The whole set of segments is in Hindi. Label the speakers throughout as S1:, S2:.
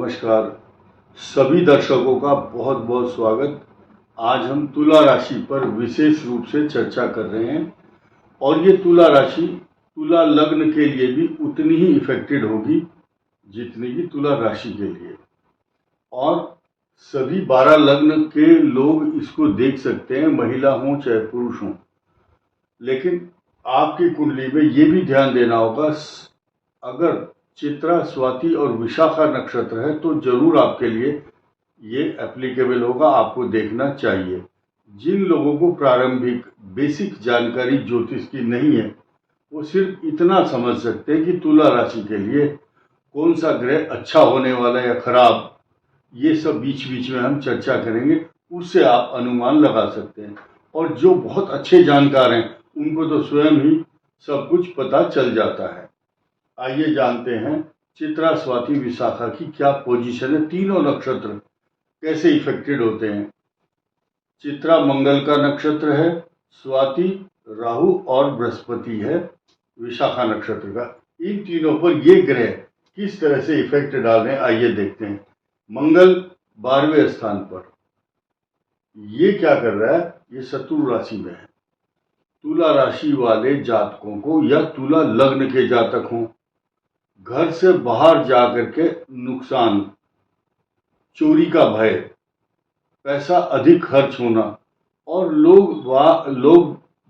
S1: नमस्कार। सभी दर्शकों का बहुत बहुत स्वागत। आज हम तुला राशि पर विशेष रूप से चर्चा कर रहे हैं और ये तुला राशि तुला लग्न के लिए भी उतनी ही इफेक्टेड होगी जितनी कि तुला राशि के लिए, और सभी 12 लग्न के लोग इसको देख सकते हैं, महिला हो चाहे पुरुष हो। लेकिन आपकी कुंडली में ये भी ध्यान देना होगा, अगर चित्रा, स्वाति और विशाखा नक्षत्र है तो जरूर आपके लिए ये एप्लीकेबल होगा, आपको देखना चाहिए। जिन लोगों को प्रारंभिक बेसिक जानकारी ज्योतिष की नहीं है वो सिर्फ इतना समझ सकते हैं कि तुला राशि के लिए कौन सा ग्रह अच्छा होने वाला है या खराब, ये सब बीच बीच में हम चर्चा करेंगे, उससे आप अनुमान लगा सकते हैं। और जो बहुत अच्छे जानकार हैं उनको तो स्वयं ही सब कुछ पता चल जाता है। आइए जानते हैं चित्रा, स्वाति, विशाखा की क्या पोजीशन है, तीनों नक्षत्र कैसे इफेक्टेड होते हैं। चित्रा मंगल का नक्षत्र है, स्वाति राहु और बृहस्पति है विशाखा नक्षत्र का। इन तीनों पर ये ग्रह किस तरह से इफेक्ट डाल रहे हैं आइए देखते हैं। मंगल 12वें स्थान पर, ये क्या कर रहा है, ये शत्रु राशि में है। तुला राशि वाले जातकों को या तुला लग्न के जातक हों, घर से बाहर जाकर के नुकसान, चोरी का भय, पैसा अधिक खर्च होना, और लोग जो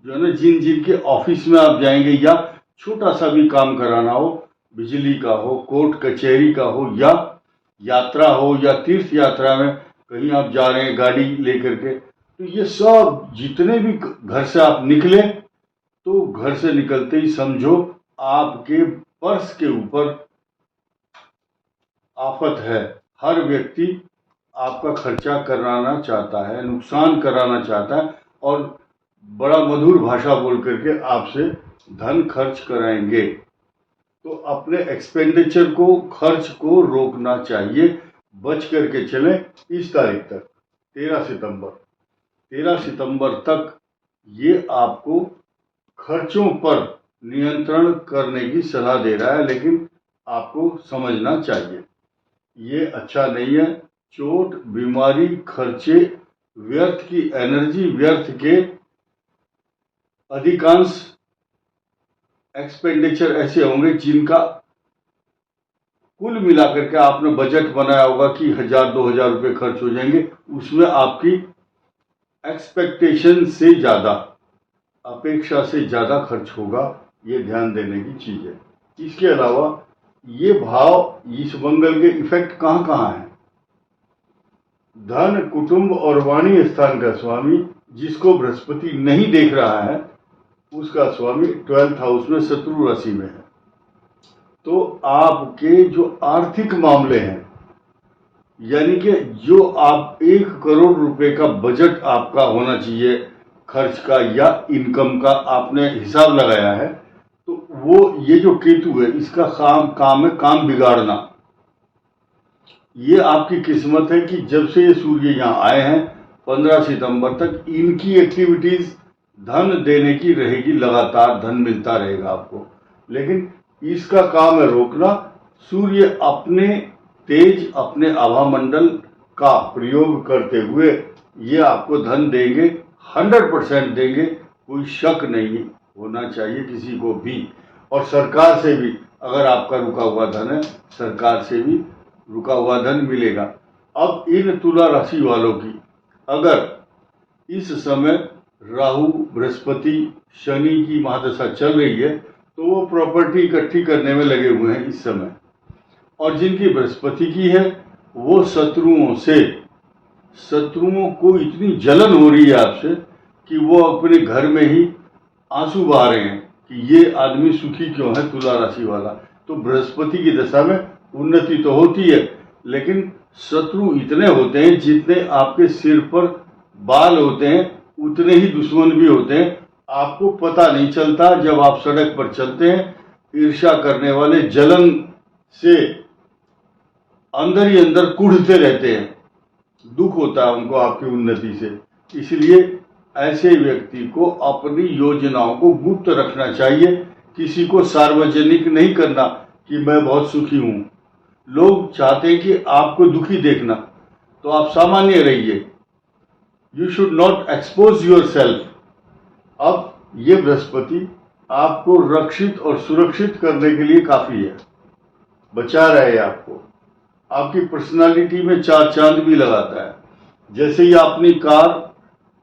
S1: है ना, जिन के ऑफिस में आप जाएंगे या छोटा सा भी काम कराना हो, बिजली का हो, कोर्ट कचहरी का हो, या यात्रा हो, या तीर्थ यात्रा में कहीं आप जा रहे हैं गाड़ी लेकर के, तो ये सब जितने भी घर से आप निकले तो घर से निकलते ही समझो आपके पर्स के ऊपर आफत है। हर व्यक्ति आपका खर्चा कराना चाहता है, नुकसान कराना चाहता है और बड़ा मधुर भाषा बोल करके आपसे धन खर्च कराएंगे। तो अपने एक्सपेंडिचर को, खर्च को रोकना चाहिए, बच करके चलें। इस तारीख तक 13 सितंबर तक ये आपको खर्चों पर नियंत्रण करने की सलाह दे रहा है, लेकिन आपको समझना चाहिए ये अच्छा नहीं है। चोट, बीमारी, खर्चे, व्यर्थ की एनर्जी, व्यर्थ के अधिकांश एक्सपेंडिचर ऐसे होंगे जिनका कुल मिलाकर के आपने बजट बनाया होगा कि 1000-2000 रुपये खर्च हो जाएंगे, उसमें आपकी एक्सपेक्टेशन से ज़्यादा, अपेक्षा से ज़्यादा खर्च होगा। ये ध्यान देने की चीज़ है। इसके अलावा ये भाव, इस मंगल के इफेक्ट कहाँ कहाँ है। धन, कुटुंब और वाणी स्थान का स्वामी, जिसको बृहस्पति नहीं देख रहा है, उसका स्वामी 12th हाउस में शत्रु राशि में है। तो आपके जो आर्थिक मामले हैं, यानी कि जो आप 1 करोड़ रुपए का बजट आपका होना चाहिए खर्च का या इनकम का, आपने हिसाब लगाया है, तो वो ये जो केतु है इसका काम है काम बिगाड़ना। ये आपकी किस्मत है कि जब से ये सूर्य यहाँ आए हैं 15 सितंबर तक इनकी एक्टिविटीज धन देने की रहेगी, लगातार धन मिलता रहेगा आपको, लेकिन इसका काम है रोकना। सूर्य अपने तेज, अपने आभामंडल का प्रयोग करते हुए ये आपको धन देंगे, 100% देंगे, कोई शक नहीं होना चाहिए किसी को भी। और सरकार से भी, अगर आपका रुका हुआ धन है, सरकार से भी रुका हुआ धन मिलेगा। अब इन तुला राशि वालों की अगर इस समय राहु, बृहस्पति, शनि की महादशा चल रही है तो वो प्रॉपर्टी इकट्ठी करने में लगे हुए हैं इस समय। और जिनकी बृहस्पति की है वो शत्रुओं को इतनी जलन हो रही है आपसे कि वो अपने घर में ही आंसू बहा रहे हैं कि ये आदमी सुखी क्यों है, तुला राशि वाला। तो बृहस्पति की दशा में उन्नति तो होती है, लेकिन शत्रु इतने होते हैं, जितने आपके सिर पर बाल होते हैं उतने ही दुश्मन भी होते हैं। आपको पता नहीं चलता, जब आप सड़क पर चलते हैं ईर्ष्या करने वाले जलन से अंदर ही अंदर कुढ़ते रहते हैं, दुख होता है उनको आपकी उन्नति से। इसलिए ऐसे व्यक्ति को अपनी योजनाओं को गुप्त रखना चाहिए, किसी को सार्वजनिक नहीं करना कि मैं बहुत सुखी हूँ, लोग चाहते हैं कि आपको दुखी देखना, तो आप सामान्य रहिए। You should not expose your self. अब ये बृहस्पति आपको रक्षित और सुरक्षित करने के लिए काफी है, बचा रहे आपको। आपकी पर्सनालिटी में चार चांद भी लगाता है। जैसे ही आप अपनी कार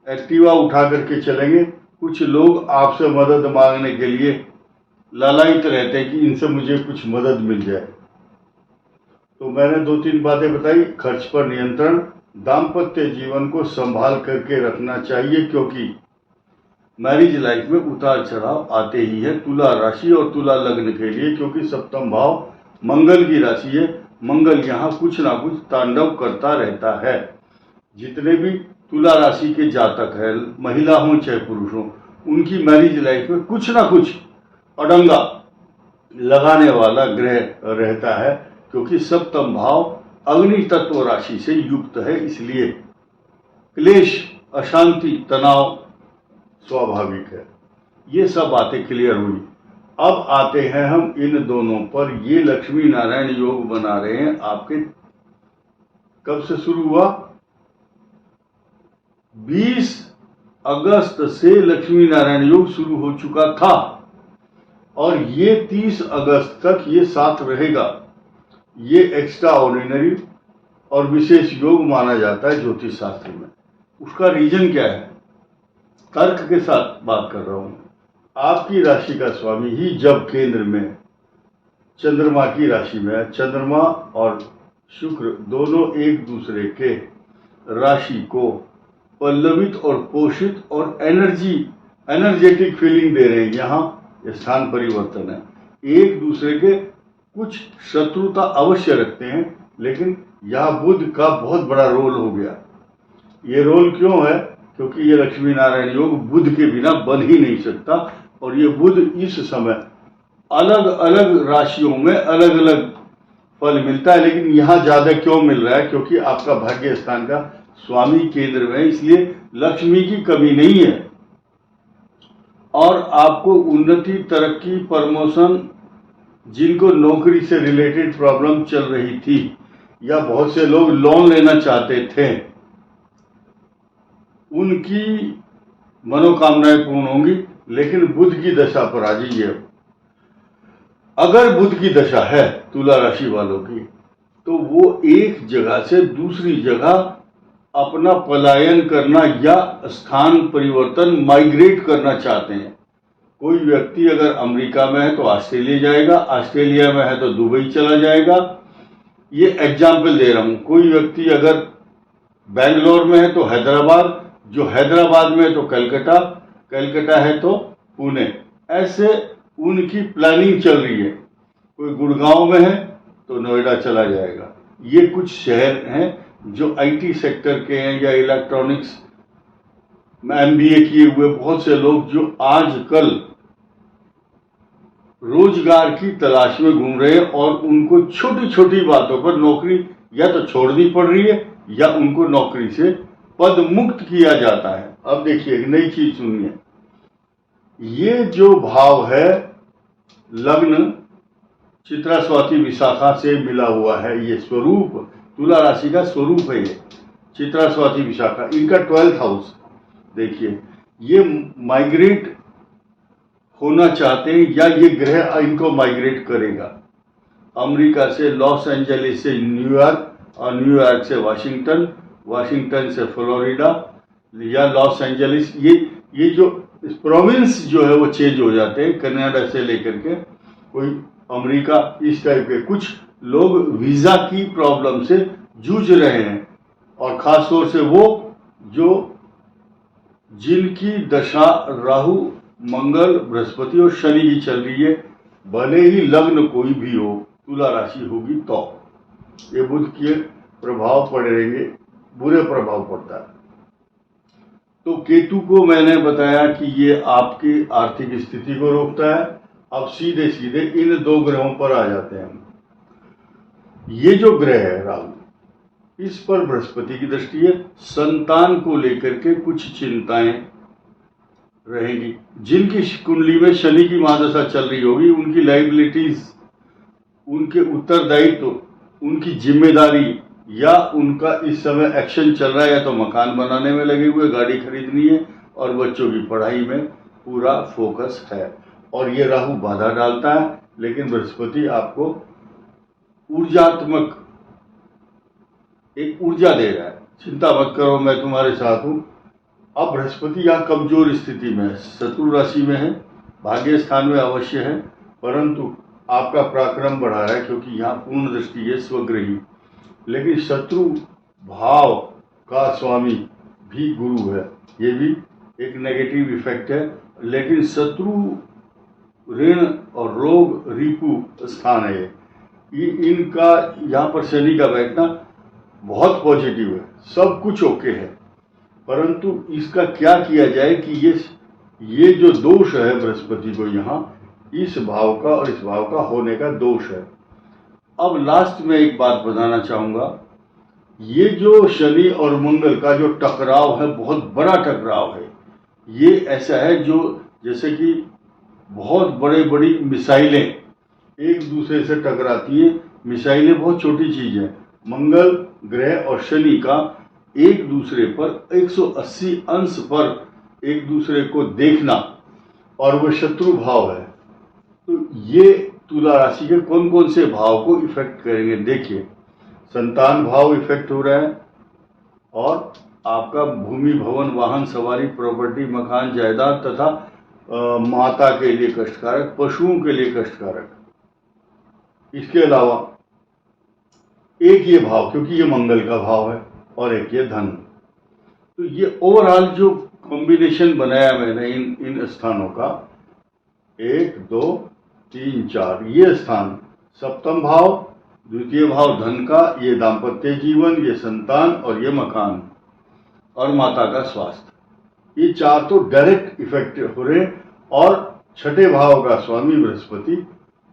S1: एक्टिवा उठा करके चलेंगे, कुछ लोग आपसे मदद मांगने के लिए लालायित रहते हैं कि इनसे मुझे कुछ मदद मिल जाए। तो मैंने 2-3 बातें बताई। खर्च पर नियंत्रण, दाम्पत्य जीवन को संभाल करके रखना चाहिए, क्योंकि मैरिज लाइफ में उतार चढ़ाव आते ही है तुला राशि और तुला लग्न के लिए, क्योंकि सप्तम भाव मंगल की राशि है। मंगल यहाँ कुछ ना कुछ तांडव करता रहता है। जितने भी तुला राशि के जातक है, महिला हो चाहे पुरुष हो, उनकी मैरिज लाइफ में कुछ ना कुछ अड़ंगा लगाने वाला ग्रह रहता है, क्योंकि सप्तम भाव अग्नि तत्व राशि से युक्त है। इसलिए क्लेश, अशांति, तनाव स्वाभाविक है। ये सब बातें क्लियर हुई। अब आते हैं हम इन दोनों पर। ये लक्ष्मी नारायण योग बना रहे हैं आपके। कब से शुरू हुआ? 20 अगस्त से लक्ष्मी नारायण योग शुरू हो चुका था और ये 30 अगस्त तक ये साथ रहेगा। ये एक्स्ट्रा ऑर्डिनरी और विशेष योग माना जाता है ज्योतिष शास्त्र में। उसका रीजन क्या है? तर्क के साथ बात कर रहा हूं। आपकी राशि का स्वामी ही जब केंद्र में चंद्रमा की राशि में है, चंद्रमा और शुक्र दोनों एक दूसरे के राशि को पल्लवित और पोषित और एनर्जेटिक फीलिंग दे रहे हैं। यहाँ स्थान परिवर्तन है। एक दूसरे के कुछ शत्रुता अवश्य रखते हैं, लेकिन यहाँ बुध का बहुत बड़ा रोल हो गया। ये रोल क्यों है? क्योंकि ये लक्ष्मी नारायण योग बुध के बिना बन ही नहीं सकता। और ये बुध इस समय अलग अलग राशियों में अलग अलग फल मिलता है, लेकिन यहाँ ज्यादा क्यों मिल रहा है? क्योंकि आपका भाग्य स्थान का स्वामी केंद्र में है, इसलिए लक्ष्मी की कमी नहीं है। और आपको उन्नति, तरक्की, प्रमोशन, जिनको नौकरी से रिलेटेड प्रॉब्लम चल रही थी या बहुत से लोग लोन लेना चाहते थे, उनकी मनोकामनाएं पूर्ण होंगी। लेकिन बुध की दशा पर आ जाइए। अगर बुध की दशा है तुला राशि वालों की, तो वो एक जगह से दूसरी जगह अपना पलायन करना या स्थान परिवर्तन, माइग्रेट करना चाहते हैं। कोई व्यक्ति अगर अमेरिका में है तो ऑस्ट्रेलिया जाएगा, ऑस्ट्रेलिया में है तो दुबई चला जाएगा। ये एग्जाम्पल दे रहा हूं। कोई व्यक्ति अगर बेंगलोर में है तो हैदराबाद, जो हैदराबाद में है तो कलकत्ता, कलकत्ता है तो पुणे। ऐसे उनकी प्लानिंग चल रही है। कोई गुड़गांव में है तो नोएडा चला जाएगा। ये कुछ शहर हैं जो आईटी सेक्टर के हैं या इलेक्ट्रॉनिक्स में एमबीए किए हुए बहुत से लोग जो आजकल रोजगार की तलाश में घूम रहे हैं और उनको छोटी छोटी बातों पर नौकरी या तो छोड़नी पड़ रही है या उनको नौकरी से पद मुक्त किया जाता है। अब देखिए एक नई चीज सुनिए। ये जो भाव है लग्न चित्रा स्वाति विशाखा से मिला हुआ है, ये स्वरूप तुला राशि का स्वरूप है। ये चित्रा स्वाति विशाखा इनका 12th हाउस देखिए। ये माइग्रेट होना चाहते हैं या ये ग्रह इनको माइग्रेट करेगा। अमेरिका से लॉस एंजलिस से न्यूयॉर्क और न्यूयॉर्क से वाशिंगटन, वाशिंगटन से फ्लोरिडा या लॉस एंजलिस, ये जो प्रोविंस जो है वो चेंज हो जाते हैं। कनाडा से लेकर के कोई अमेरिका, इस टाइप के कुछ लोग वीजा की प्रॉब्लम से जूझ रहे हैं। और खास तौर से वो जो जिनकी दशा राहु, मंगल, बृहस्पति और शनि की चल रही है, भले ही लग्न कोई भी हो, तुला राशि होगी तो ये बुध के प्रभाव पड़े रहेंगे, बुरे प्रभाव पड़ता है। तो केतु को मैंने बताया कि ये आपकी आर्थिक स्थिति को रोकता है। अब सीधे सीधे इन दो ग्रहों पर आ जाते हैं। ये जो ग्रह है राहु, इस पर बृहस्पति की दृष्टि है। संतान को लेकर के कुछ चिंताएं रहेगी। जिनकी कुंडली में शनि की महादशा चल रही होगी, उनकी लाइबिलिटीज, उनके उत्तरदायित्व उनकी जिम्मेदारी या उनका इस समय एक्शन चल रहा है, या तो मकान बनाने में लगे हुए, गाड़ी खरीदनी है और बच्चों की पढ़ाई में पूरा फोकस है। और ये राहु बाधा डालता है, लेकिन बृहस्पति आपको ऊर्जात्मक एक ऊर्जा दे रहा है। चिंता मत करो, मैं तुम्हारे साथ हूं। अब बृहस्पति यहाँ कमजोर स्थिति में है, शत्रु राशि में है, भाग्य स्थान में अवश्य है, परंतु आपका पराक्रम बढ़ा रहा है, क्योंकि यहाँ पूर्ण दृष्टि है स्वग्रही। लेकिन शत्रु भाव का स्वामी भी गुरु है, ये भी एक नेगेटिव इफेक्ट है। लेकिन शत्रु ऋण और रोग रिपु स्थान है ये, इनका यहाँ पर शनि का बैठना बहुत पॉजिटिव है, सब कुछ ओके है। परंतु इसका क्या किया जाए कि ये जो दोष है बृहस्पति को यहाँ, इस भाव का और इस भाव का होने का दोष है। अब लास्ट में एक बात बताना चाहूंगा, ये जो शनि और मंगल का जो टकराव है, बहुत बड़ा टकराव है। ये ऐसा है जो जैसे कि बहुत बड़ी मिसाइलें एक दूसरे से टकराती हैं। मिसाइलें बहुत छोटी चीज है। मंगल ग्रह और शनि का एक दूसरे पर 180 अंश पर एक दूसरे को देखना, और वह शत्रु भाव है। तो ये तुला राशि के कौन कौन से भाव को इफेक्ट करेंगे, देखिए। संतान भाव इफेक्ट हो रहा है, और आपका भूमि भवन वाहन सवारी प्रॉपर्टी मकान जायदाद तथा माता के लिए कष्टकारक, पशुओं के लिए कष्टकारक। इसके अलावा एक ये भाव, क्योंकि ये मंगल का भाव है, और एक ये धन। तो ये ओवरऑल जो कॉम्बिनेशन बनाया मैंने इन स्थानों का, 1 2 3 4, ये स्थान सप्तम भाव, द्वितीय भाव धन का, ये दाम्पत्य जीवन, ये संतान, और ये मकान और माता का स्वास्थ्य, ये 4 तो डायरेक्ट इफेक्ट हो रहे। और छठे भाव का स्वामी बृहस्पति,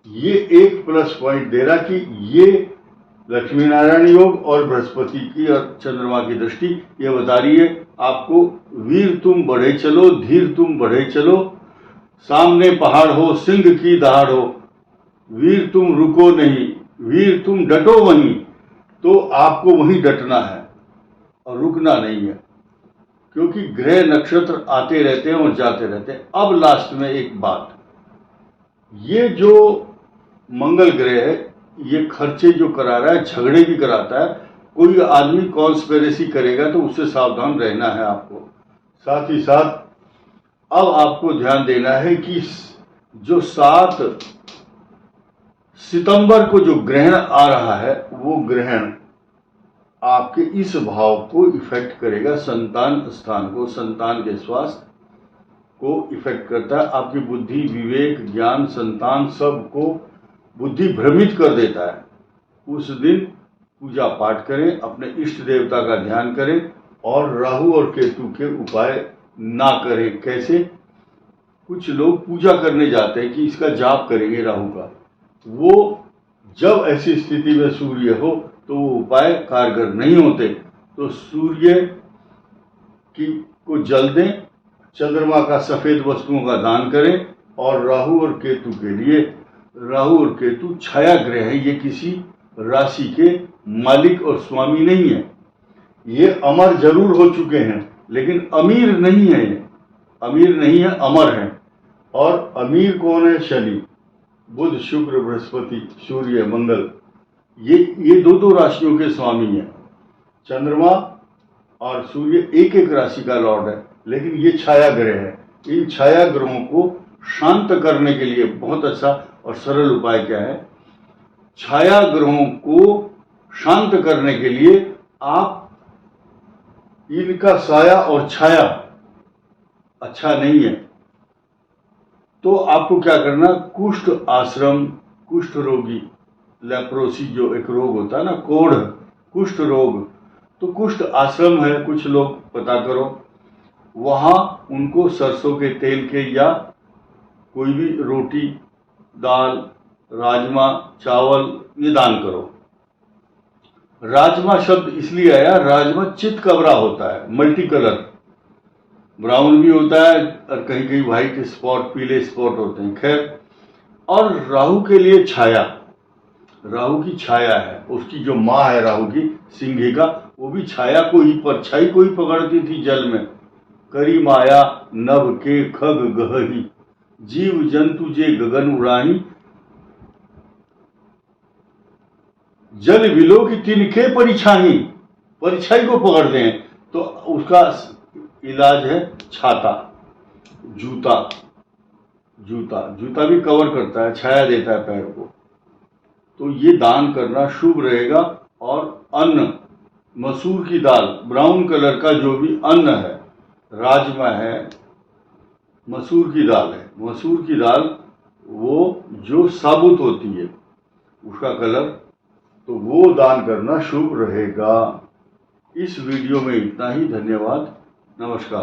S1: ये एक प्लस पॉइंट दे रहा कि ये लक्ष्मी नारायण योग और बृहस्पति की और चंद्रमा की दृष्टि ये बता रही है आपको, वीर तुम बढ़े चलो, धीर तुम बढ़े चलो, सामने पहाड़ हो, सिंह की दहाड़ हो, वीर तुम रुको नहीं, वीर तुम डटो वहीं। तो आपको वहीं डटना है और रुकना नहीं है, क्योंकि ग्रह नक्षत्र आते रहते हैं और जाते रहते हैं। अब लास्ट में एक बात, ये जो मंगल ग्रह है, ये खर्चे जो करा रहा है, झगड़े भी कराता है। कोई आदमी कॉन्स्पिरेसी करेगा तो उससे सावधान रहना है आपको। साथ ही साथ अब आपको ध्यान देना है कि जो 7 सितंबर को जो ग्रहण आ रहा है, वो ग्रहण आपके इस भाव को इफेक्ट करेगा, संतान स्थान को, संतान के स्वास्थ्य को इफेक्ट करता है। आपकी बुद्धि, विवेक, ज्ञान, संतान, सब को बुद्धि भ्रमित कर देता है। उस दिन पूजा पाठ करें, अपने इष्ट देवता का ध्यान करें, और राहु और केतु के उपाय ना करें। कैसे? कुछ लोग पूजा करने जाते हैं कि इसका जाप करेंगे राहु का, वो जब ऐसी स्थिति में सूर्य हो तो वो उपाय कारगर नहीं होते। तो सूर्य को जल दें, चंद्रमा का सफेद वस्तुओं का दान करें, और राहु और केतु के लिए, राहु और केतु छाया ग्रह है, ये किसी राशि के मालिक और स्वामी नहीं है। ये अमर जरूर हो चुके हैं, लेकिन अमीर नहीं है। ये अमीर नहीं है, अमर है। और अमीर कौन है? शनि, बुध, शुक्र, बृहस्पति, सूर्य, मंगल, ये दो राशियों के स्वामी हैं। चंद्रमा और सूर्य एक एक राशि का लॉर्ड है, लेकिन ये छाया ग्रह है। इन छाया ग्रहों को शांत करने के लिए बहुत अच्छा और सरल उपाय क्या है? छाया ग्रहों को शांत करने के लिए आप इनका साया और छाया अच्छा नहीं है, तो आपको क्या करना, कुष्ठ आश्रम, कुष्ठ रोगी, लेप्रोसी जो एक रोग होता है ना, कोढ़, कुष्ठ रोग, तो कुष्ठ आश्रम है, कुछ लोग पता करो, वहां उनको सरसों के तेल के या कोई भी रोटी, दाल, राजमा, चावल ये दान करो। राजमा शब्द इसलिए आया, राजमा चित कबरा होता है, मल्टी कलर, ब्राउन भी होता है और कहीं कहीं व्हाइट स्पॉट, पीले स्पॉट होते हैं। खैर, और राहु के लिए छाया, राहु की छाया है, उसकी जो माँ है राहु की सिंहिका, वो भी छाया को ही, परछाई को ही पकड़ती थी जल में। करी माया नभ के खग गहही, जीव जंतु जे गगन उड़ानी, जल विलो की तिनके परिछाही, परछाई को पकड़ते हैं। तो उसका इलाज है छाता, जूता। जूता भी कवर करता है, छाया देता है पैर को। तो ये दान करना शुभ रहेगा। और अन्न, मसूर की दाल, ब्राउन कलर का जो भी अन्न है, राजमा है, मसूर की दाल है, मसूर की दाल वो जो साबुत होती है उसका कलर, तो वो दान करना शुभ रहेगा। इस वीडियो में इतना ही। धन्यवाद, नमस्कार।